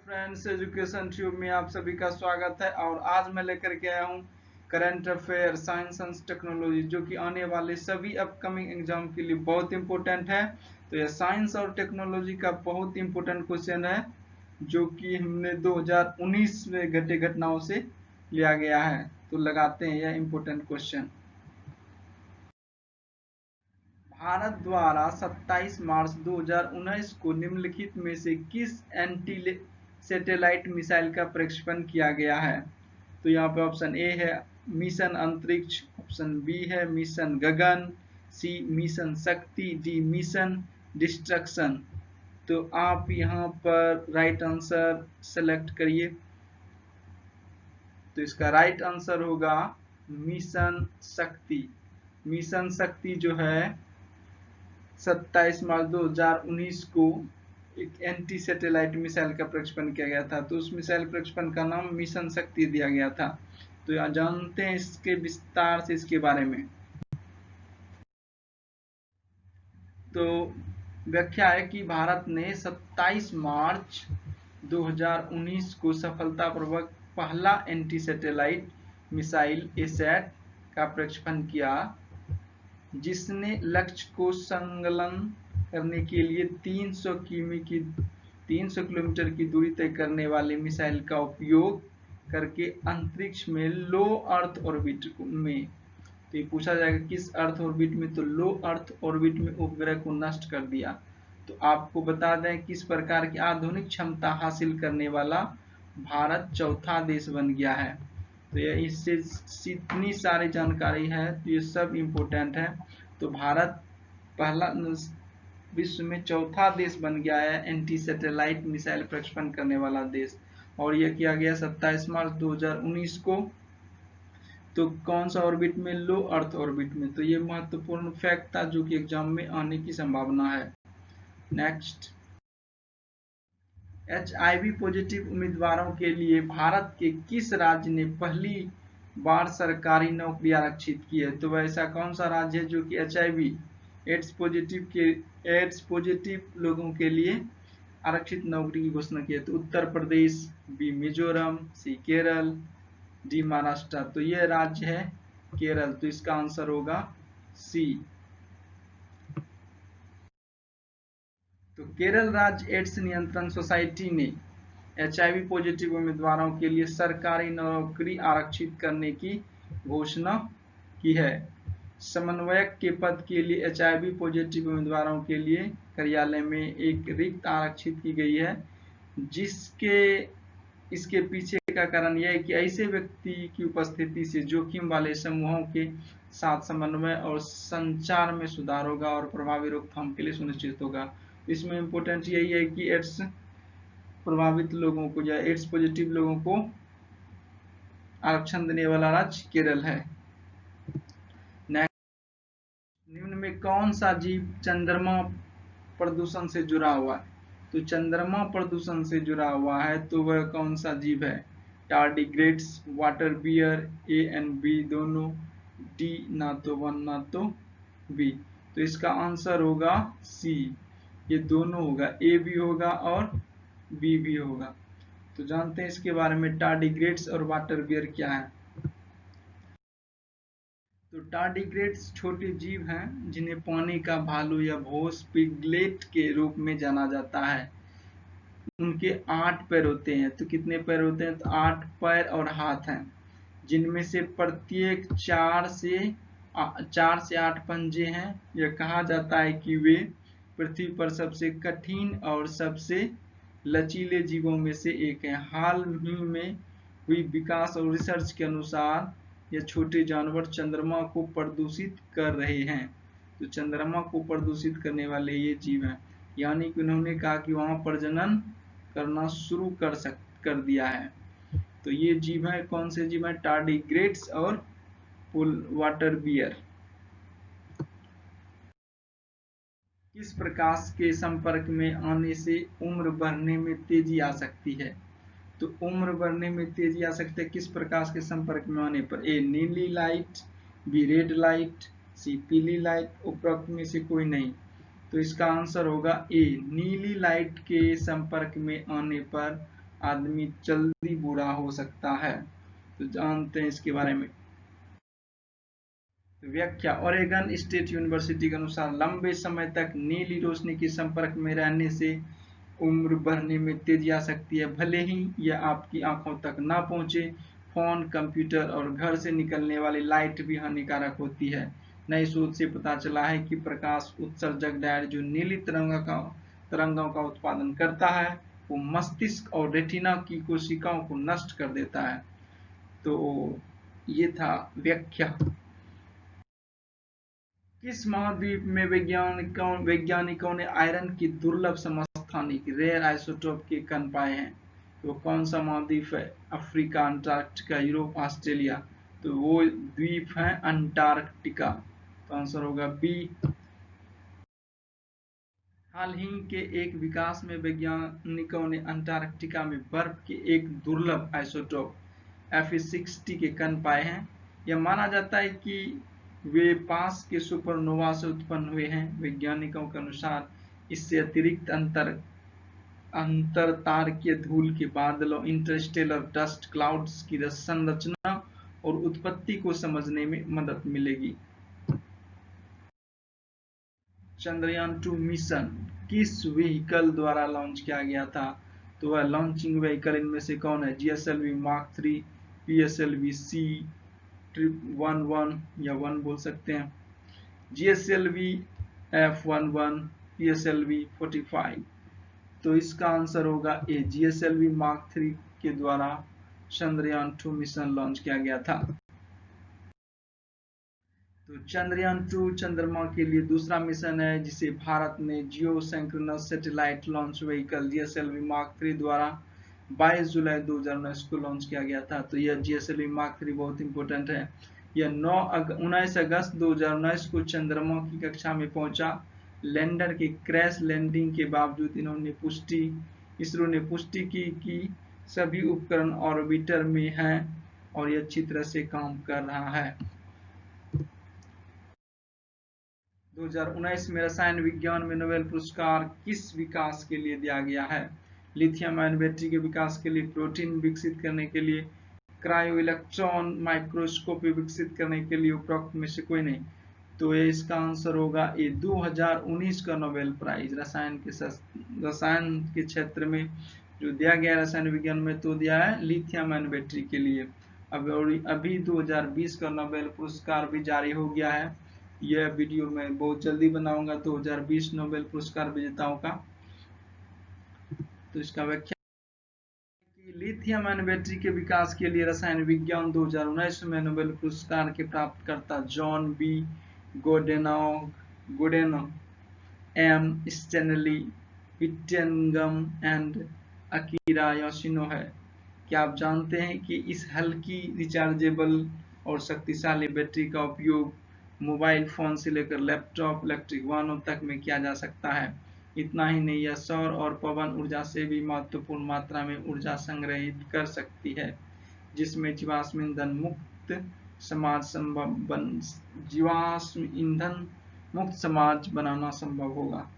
Friends, education tube में आप सभी का स्वागत है। और आज मैं लेकर के आया हूँ current affair science and technology, जो कि आने वाले सभी अपकमिंग एग्जाम के लिए बहुत इंपॉर्टेंट है। तो यह साइंस और टेक्नोलॉजी का बहुत इंपॉर्टेंट क्वेश्चन है, जो कि हमने 2019 में घटे घटनाओं से लिया गया है। तो लगाते हैं यह इंपॉर्टेंट क्वेश्चन। भारत द्वारा 27 मार्च 2019 को निम्नलिखित में से किस एंटी सैटेलाइट मिसाइल का प्रक्षेपण किया गया है? तो यहाँ पे ऑप्शन ए है मिशन अंतरिक्ष, ऑप्शन बी है मिशन गगन, सी मिशन शक्ति, डी मिशन डिस्ट्रक्शन। तो आप यहाँ पर राइट आंसर सेलेक्ट करिए। तो इसका राइट आंसर होगा मिशन शक्ति। मिशन शक्ति जो है 27 मार्च 2019 को एक एंटी सैटेलाइट मिसाइल का प्रक्षेपण किया गया था। तो उस मिसाइल प्रक्षेपण का नाम मिशन शक्ति दिया गया था। तो यहाँ जानते हैं इसके विस्तार से इसके बारे में। तो व्याख्या है कि भारत ने 27 मार्च 2019 को सफलतापूर्वक पहला एंटी सैटेलाइट मिसाइल एसैट का प्रक्षेपण किया, जिसने लक्ष्य को संलग्न करने के लिए 300 किलोमीटर की दूरी तय करने वाले मिसाइल का उपयोग करके अंतरिक्ष में लो अर्थ ऑर्बिट में, तो ये पूछा जाएगा किस अर्थ ऑर्बिट में, तो लो अर्थ ऑर्बिट में उपग्रह को नष्ट कर दिया। तो आपको बता दें किस प्रकार की आधुनिक क्षमता हासिल करने वाला भारत चौथा देश बन गया है। तो ये इससे इतनी सारी जानकारी है, तो ये सब इम्पोर्टेंट है। तो भारत पहला विश्व में चौथा देश बन गया है एंटी सैटेलाइट मिसाइल प्रक्षेपण करने वाला देश, और यह किया गया 27 मार्च 2019 को। तो कौन सा ऑर्बिट में? लो अर्थ ऑर्बिट में। तो ये महत्वपूर्ण फैक्ट था जो कि एग्जाम में आने की संभावना है। नेक्स्ट, HIV पॉजिटिव उम्मीदवारों के लिए भारत के किस राज्य ने पहली बार सरकारी नौकरी आरक्षित की है? तो वैसा कौन सा राज्य है जो कि HIV एड्स पॉजिटिव लोगों के लिए आरक्षित नौकरी की घोषणा की है? तो उत्तर प्रदेश, बी मिजोरम, सी केरल, डी महाराष्ट्र। तो यह राज्य है केरल। तो इसका आंसर होगा सी। तो केरल राज्य एड्स नियंत्रण सोसाइटी ने HIV पॉजिटिव उम्मीदवारों के लिए सरकारी नौकरी आरक्षित करने की घोषणा की है। समन्वयक के पद के लिए HIV पॉजिटिव उम्मीदवारों के लिए कार्यालय में एक रिक्त आरक्षित की गई है, इसके पीछे का कारण यह है कि ऐसे व्यक्ति की उपस्थिति से जोखिम वाले समूहों के साथ समन्वय और संचार में सुधार होगा और प्रभावी रोकथाम के लिए सुनिश्चित होगा। इसमें इम्पोर्टेंट यही है कि एड्स प्रभावित लोगों को या एड्स पॉजिटिव लोगों को आरक्षण देने वाला राज्य केरल है। निम्न में कौन सा जीव चंद्रमा प्रदूषण से जुड़ा हुआ है? तो चंद्रमा प्रदूषण से जुड़ा हुआ है, तो वह कौन सा जीव है? Tardigrades, water bear, A and B दोनों, डी ना तो वन ना तो बी। तो इसका आंसर होगा सी। ये दोनों होगा, ए भी होगा और बी भी होगा। तो जानते हैं इसके बारे में टार्डिग्रेड्स और वाटर बियर क्या है। तो टार्डिग्रेड्स छोटे जीव हैं जिन्हें पानी का भालू या भोस पिगलेट के रूप में जाना जाता है। उनके 8 पैर होते हैं। तो कितने पैर होते हैं? तो 8 पैर और हाथ हैं, जिनमें से प्रत्येक 4 से 8 पंजे हैं। यह कहा जाता है कि वे पृथ्वी पर सबसे कठिन और सबसे लचीले जीवों में से एक हैं। हाल ही में हुई विकास और रिसर्च के अनुसार ये छोटे जानवर चंद्रमा को प्रदूषित कर रहे हैं। तो चंद्रमा को प्रदूषित करने वाले ये जीव हैं, यानी कि उन्होंने कहा कि वहां प्रजनन करना शुरू कर दिया है। तो ये जीव है, कौन से जीव है? टार्डिग्रेड्स और वाटर बियर। किस प्रकाश के संपर्क में आने से उम्र बढ़ने में तेजी आ सकती है? तो उम्र बढ़ने में तेजी आ सकती है किस प्रकाश के संपर्क में आने पर? ए नीली लाइट, बी रेड लाइट, सी पीली लाइट, उपरोक्त में से कोई नहीं। तो इसका आंसर होगा ए नीली लाइट के संपर्क में आने पर आदमी जल्दी बूढ़ा हो सकता है। तो जानते हैं इसके बारे में। व्याख्या। ओरेगन स्टेट यूनिवर्सिटी के अनुसार लंबे समय तक नीली रोशनी के संपर्क में रहने से उम्र बढ़ने में तेजी आ सकती है, भले ही यह आपकी आंखों तक ना पहुंचे। फोन, कंप्यूटर और घर से निकलने वाली लाइट भी हानिकारक होती है। नई शोध से पता चला है कि प्रकाश उत्सर्जक डायोड जो नीली तरंगों का उत्पादन करता है वो मस्तिष्क और रेटिना की कोशिकाओं को नष्ट कर देता है। तो ये था व्याख्या। किस महाद्वीप में वैज्ञानिकों ने आयरन की दुर्लभ समस्थानिक रेयर आइसोटोप के कण पाए हैं? तो कौन सा महाद्वीप है? Africa, Antarctica, Europe, Australia. तो वो द्वीप है अंटार्कटिका। तो आंसर होगा बी। हाल ही के एक विकास में वैज्ञानिकों ने अंटार्कटिका में बर्फ के एक दुर्लभ आइसोटोप Fe60 के कण पाए हैं। यह माना जाता है कि वे पास के सुपरनोवा से उत्पन्न हुए हैं। वैज्ञानिकों के अनुसार इससे अतिरिक्त अंतरतारकीय धूल के बादलों इंटरस्टेलर डस्ट क्लाउड्स की संरचना और उत्पत्ति को समझने में मदद मिलेगी। चंद्रयान 2 मिशन किस व्हीकल द्वारा लॉन्च किया गया था? तो वह लॉन्चिंग व्हीकल इनमें से कौन है? GSLV Mark 3, PSLV C11 या 1 बोल सकते हैं, GSLV F11, PSLV 45। तो इसका आंसर होगा ए, GSLV Mark 3 के द्वारा चंद्रयान 2 मिशन लॉन्च किया गया था। तो चंद्रयान 2 चंद्रमा के लिए दूसरा मिशन है जिसे भारत ने geo synchronous satellite launch vehicle GSLV Mark 3 द्वारा 22 जुलाई 2019 को लॉन्च किया गया था। तो यह GSLV Mark 3 बहुत इंपॉर्टेंट है। यह 19 अगस्त 2019 को चंद्रमा की कक्षा में पहुंचा। लैंडर के क्रैश लैंडिंग के बावजूद इसरो ने पुष्टि की कि सभी उपकरण ऑर्बिटर में हैं और यह अच्छी तरह से काम कर रहा है। 2019 में रसायन विज्ञान में नोबेल पुरस्कार किस विकास के लिए दिया गया है? लिथियम आयन बैटरी के विकास के लिए, प्रोटीन विकसित करने के लिए, क्रायो इलेक्ट्रॉन माइक्रोस्कोपी विकसित करने के लिए, उपरोक्त में से कोई नहीं। तो ये इसका आंसर होगा ए, 2019 का नोबेल प्राइज रसायन के क्षेत्र में जो दिया गया रसायन विज्ञान में तो दिया है लिथियम आयन बैटरी के लिए। अभी 2020 का नोबेल पुरस्कार भी जारी हो गया है। यह वीडियो मैं बहुत जल्दी बनाऊंगा 2020 नोबेल पुरस्कार विजेताओं का। तो इसका व्याख्या कि लिथियम आयन बैटरी के विकास के लिए रसायन विज्ञान 2019 में नोबेल पुरस्कार के प्राप्तकर्ता John B Goodenough, M Stanley Whittingham and Akira Yoshino है। क्या आप जानते हैं कि इस हल्की, रिचार्जेबल और शक्तिशाली बैटरी का उपयोग मोबाइल फोन से लेकर लैपटॉप, इलेक्ट्रिक वाहनों तक में किया जा सकता है। इतना ही नहीं, यह सौर और पवन ऊर्जा से भी महत्वपूर्ण मात्रा में ऊर्जा संग्रहित कर सकती है, जिसमें जीवाश्म ईंधन मुक्त समाज बनाना संभव होगा।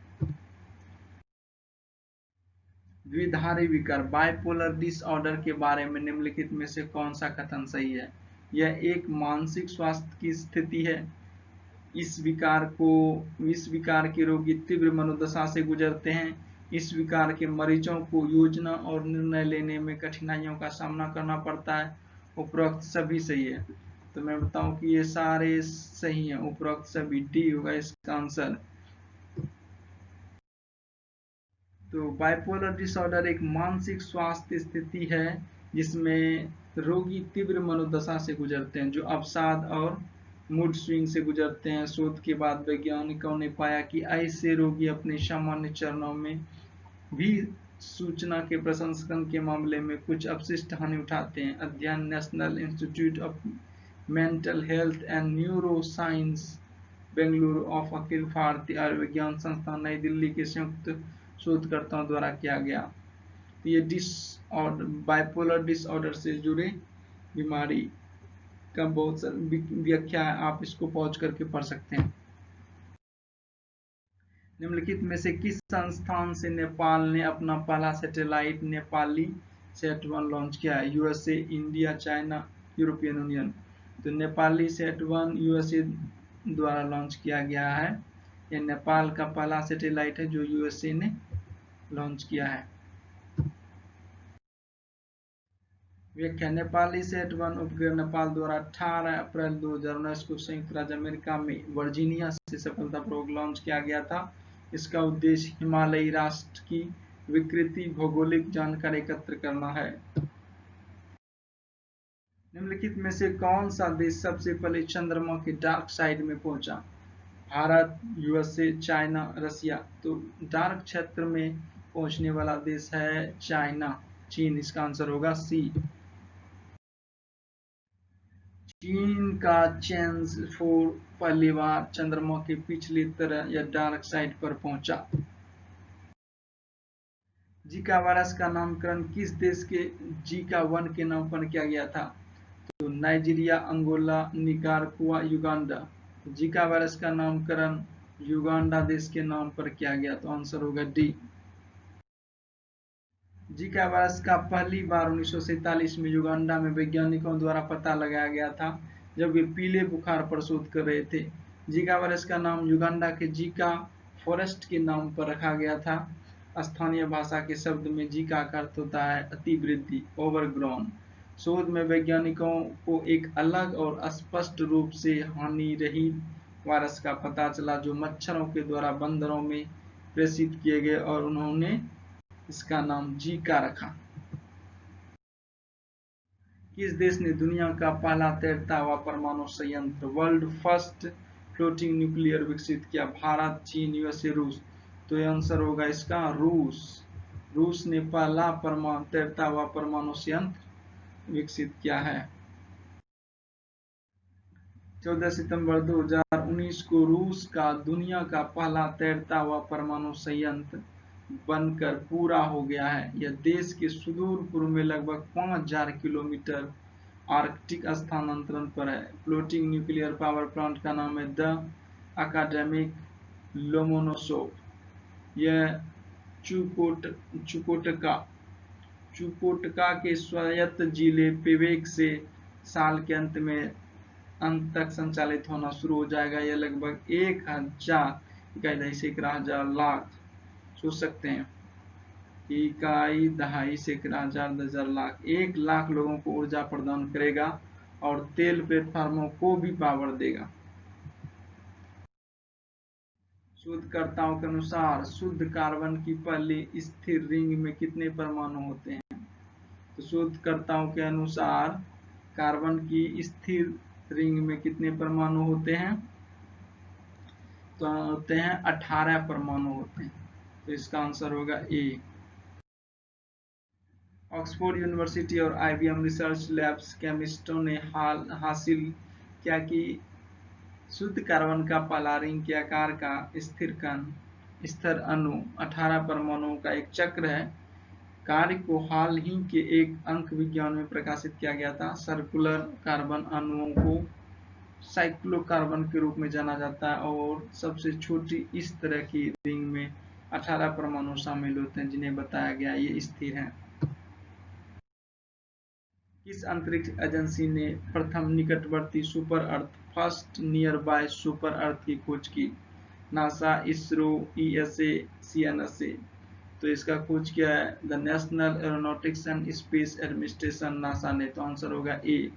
द्विधारी विकार बाइपोलर डिसऑर्डर के बारे में निम्नलिखित में से कौन सा कथन सही है? यह एक मानसिक स्वास्थ्य की स्थिति है। इस विकार के रोगी तीव्र मनोदशा से गुजरते हैं। इस विकार के मरीजों को योजना और निर्णय लेने में कठिनाइयों का सामना करना पड़ता है। उपरोक्त सभी सही है। तो मैं बताऊं कि ये सारे सही हैं। उपरोक्त सभी, डी होगा इसका आंसर। तो बाइपोलर डिसऑर्डर एक मानसिक स्वास्थ्य स्थिति है जिसमें रोगी तीव्र मनोदशा से गुजरते हैं, जो अवसाद और मूड स्विंग से गुजरते हैं। शोध के बाद वैज्ञानिकों ने पाया कि ऐसे रोगी अपने सामान्य चरणों में भी सूचना के प्रसंस्करण के मामले में कुछ अवशिष्ट हानि उठाते हैं। अध्ययन National Institute of Mental Health and Neuro Science Bengaluru of Akhil Bharatiya Ayurvigyan संस्थान नई दिल्ली के संयुक्त शोधकर्ताओं द्वारा किया गया। ये बाइपोलर डिसऑर्डर से जुड़े बीमारी का बहुत सारी व्याख्या है, आप इसको पॉज करके पढ़ सकते हैं। निम्नलिखित में से किस संस्थान से नेपाल ने अपना पहला सैटेलाइट नेपाली सेट 1 लॉन्च किया है? USA, India, China, European union. तो नेपाली सेट 1 यूएसए द्वारा लॉन्च किया गया है। यह नेपाल का पहला सैटेलाइट है जो यूएसए ने लॉन्च किया है। व्याख्या: नेपाली सेट 1 उपग्रह नेपाल द्वारा 18 अप्रैल 2019 को संयुक्त राज्य अमेरिका में वर्जीनिया से सफलतापूर्वक लॉन्च किया गया था। इसका उद्देश्य हिमालयी राष्ट्र की विकृति भौगोलिक जानकारी एकत्र करना है। निम्नलिखित में से कौन सा देश सबसे पहले चंद्रमा के डार्क साइड में पहुंचा? भारत, यूएसए, चाइना, रसिया। तो डार्क क्षेत्र में पहुंचने वाला देश है चाइना, चीन। इसका आंसर होगा सी। चीन का चेंज 4 पहली बार चंद्रमा के पिछली तरफ या डार्क साइड पर पहुंचा। जीका वायरस का नामकरण किस देश के जीका 1 के नाम पर किया गया था? तो Nigeria, Angola, Nicaragua, Uganda. Zika virus का नामकरण युगांडा देश के नाम पर किया गया, तो आंसर होगा डी। जीका वायरस का पहली बार 1947 में युगांडा में वैज्ञानिकों द्वारा पता लगाया गया था, जब वे पीले बुखार पर शोध कर रहे थे। जीका वायरस का नाम युगांडा के जीका फॉरेस्ट के नाम पर रखा गया था। स्थानीय भाषा के शब्द में जीका का अर्थ होता है अतिवृद्धि, ओवरग्रोन। शोध में वैज्ञानिकों को एक अलग और स्पष्ट रूप से हानि रहित वायरस का पता चला जो मच्छरों के द्वारा बंदरों में प्रेषित किए गए और उन्होंने इसका नाम जीका रखा। किस देश ने दुनिया का पहला तैरता हुआ परमाणु संयंत्र वर्ल्ड फर्स्ट फ्लोटिंग न्यूक्लियर विकसित किया? भारत, चीन, यूएसए, रूस। तो यह आंसर होगा इसका रूस। रूस ने पहला तैरता हुआ परमाणु संयंत्र विकसित किया है। 14 सितंबर 2019 को रूस का दुनिया का पहला तैरता हुआ परमाणु संयंत्र बनकर पूरा हो गया है। यह देश के सुदूर पूर्व में लगभग 5000 किलोमीटर आर्कटिक स्थानांतरण पर है। फ्लोटिंग न्यूक्लियर पावर प्लांट का नाम है द अकाडेमिक लोमोनोसोव। यह चुकोटका के स्वायत्त जिले पेवेक से साल के अंत तक संचालित होना शुरू हो जाएगा। यह लगभग 1000 लाख, सोच सकते हैं, इकाई दहाई सैकड़ा हजार 10,000 लाख, 1 लाख लोगों को ऊर्जा प्रदान करेगा और तेल प्लेटफार्मों को भी पावर देगा। शोधकर्ताओं के अनुसार शुद्ध कार्बन की पहली स्थिर रिंग में कितने परमाणु होते हैं? तो शोधकर्ताओं के अनुसार कार्बन की स्थिर रिंग में कितने परमाणु होते हैं? तो होते हैं 18 परमाणु होते हैं। तो इसका आंसर होगा ए। ऑक्सफोर्ड यूनिवर्सिटी और आईबीएम रिसर्च लैब्स केमिस्टों ने हासिल किया कि शुद्ध कार्बन का पहला रिंग के आकार का स्थिर अणु 18 परमाणुओं का एक चक्र है। कार्य को हाल ही के एक अंक विज्ञान में प्रकाशित किया गया था। सर्कुलर कार्बन अणुओं को साइक्लोकार्बन के रूप में जाना जाता है और सबसे छोटी इस तरह की रिंग में 18 परमाणु शामिल होते हैं जिन्हें बताया गया ये स्थिर हैं। किस अंतरिक्ष एजेंसी ने प्रथम निकटवर्ती super earth first near by super earth की खोज की? NASA, ISRO, ESA, CNSA. तो इसका खोज किया है the National Aeronautics and Space Administration, NASA ने। तो आंसर होगा ए।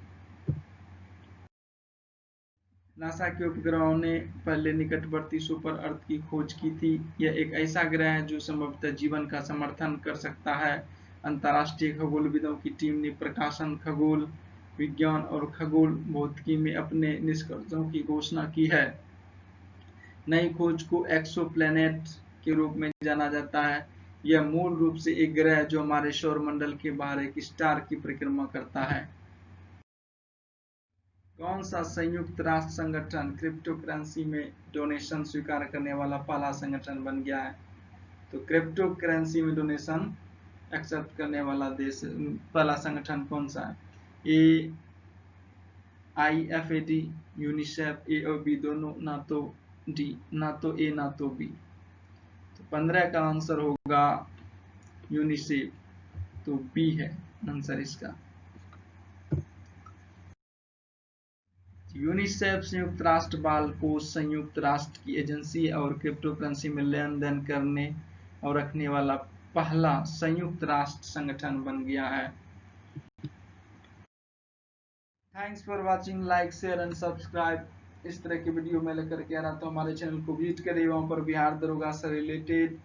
नासा के उपग्रहों ने पहले निकटवर्ती सुपर अर्थ की खोज की थी। यह एक ऐसा ग्रह है जो संभवतः जीवन का समर्थन कर सकता है। अंतर्राष्ट्रीय खगोलविदों की टीम ने प्रकाशन, खगोल विज्ञान और खगोल भौतिकी में अपने निष्कर्षों की घोषणा की है। नई खोज को एक्सोप्लैनेट के रूप में जाना जाता है। यह मूल रूप से एक ग्रह है जो हमारे सौरमंडल के बाहर एक स्टार की परिक्रमा करता है। कौन सा संयुक्त राष्ट्र संगठन क्रिप्टो करेंसी में डोनेशन स्वीकार करने वाला पहला संगठन बन गया है? तो क्रिप्टो करेंसी में डोनेशन एक्सेप्ट करने वाला देश पहला संगठन कौन सा है? ए IFAD, यूनिसेफ, ए और बी दोनों, ना तो डी, ना तो ए ना तो बी। तो 15 का आंसर होगा यूनिसेफ। तो बी है आंसर इसका। यूनिसेफ संयुक्त राष्ट्र बाल कोष संयुक्त राष्ट्र की एजेंसी और क्रिप्टो करेंसी में लेन देन करने और रखने वाला पहला संयुक्त राष्ट्र संगठन बन गया है। Thanks for watching, like share and subscribe. इस तरह की वीडियो मैं लेकर के आ रहा हूँ। हमारे चैनल को विजिट करिए, वहाँ पर बिहार दरोगा से रिलेटेड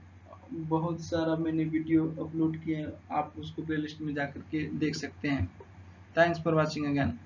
बहुत सारा मैंने वीडियो अपलोड किए हैं, आप उसको प्लेलिस्ट में जाकर के देख सकते हैं। Thanks for watching again.